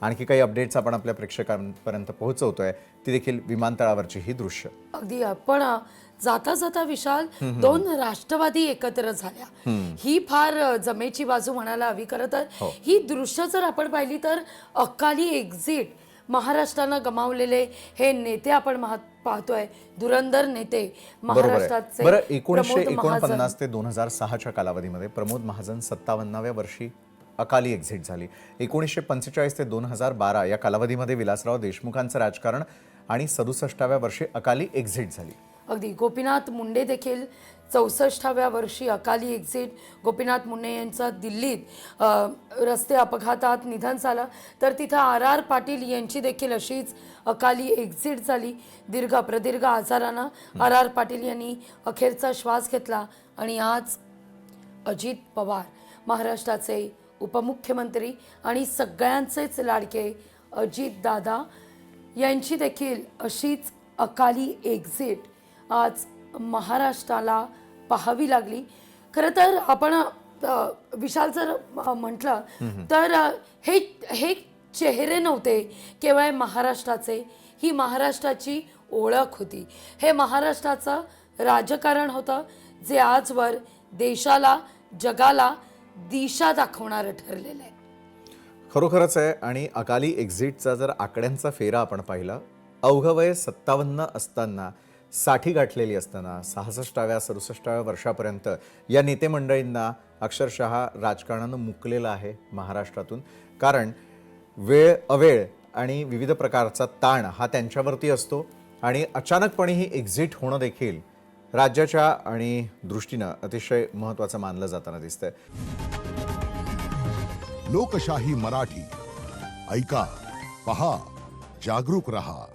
आणखी काही अपडेट्स आपण आपल्या प्रेक्षकांपर्यंत पोहोचवतोय, ती देखील विमानतळावरची ही दृश्य. अगदी पण जाता जाता विशाल दोन राष्ट्रवादी एकत्र झाल्या, ही फार जमेची बाजू म्हणायला हवी. खरं तर ही दृश्य जर आपण पाहिली तर अकाली एक्झिट महाराष्ट्रानं गमावलेले हे नेते आपण पाहतोय, धुरंधर नेते महाराष्ट्राचे. बरं, 1949 ते 2006च्या कालावधीमध्ये प्रमोद महाजन 57व्या वर्षी अकाली एक्झिट झाली. 1945 ते 2012 या कालावधीमध्ये विलासराव देशमुखांचं राजकारण आणि 67व्या वर्षी अकाली एक्झिट झाली. अगदी गोपीनाथ मुंडे देखील 64व्या वर्षी अकाली एक्झिट. गोपीनाथ मुंडे यांचा दिल्लीत रस्ते अपघातात निधन झालं, तर तिथं RR पाटील यांची देखील अशीच अकाली एक्झिट झाली. प्रदीर्घ आजारानं RR पाटील यांनी अखेरचा श्वास घेतला. आणि आज अजित पवार महाराष्ट्राचे उपमुख्यमंत्री आणि सगळ्यांचेच लाडके अजितदादा यांची देखील अशीच अकाली एक्झिट आज महाराष्ट्राला पाहावी लागली. खरं तर आपण विशाल जर म्हटलं तर हे चेहरे नव्हते केवळ महाराष्ट्राचे, ही महाराष्ट्राची ओळख होती. हे महाराष्ट्राचं राजकारण होतं जे आजवर देशाला जगाला दिशा दाखवणारं ठरलेलं आहे. खरोखरच आहे. आणि अकाली एक्झिटचा जर आकड्यांचा फेरा आपण पाहिला, अवघं वय 57 असताना, 60 गाठलेली असताना 66व्या 67व्या वर्षापर्यंत या नेते मंडळींना अक्षरशः राजकारणानं मुकलेलं आहे महाराष्ट्रातून. कारण वेळ अवेळ आणि विविध प्रकारचा ताण हा त्यांच्यावरती असतो आणि अचानकपणे ही एक्झिट होणं देखील राज्याच्या आणि दृष्टीनं अतिशय महत्त्वाचं मानलं जाताना दिसतंय. लोकशाही मराठी ऐका, पहा, जागरूक रहा.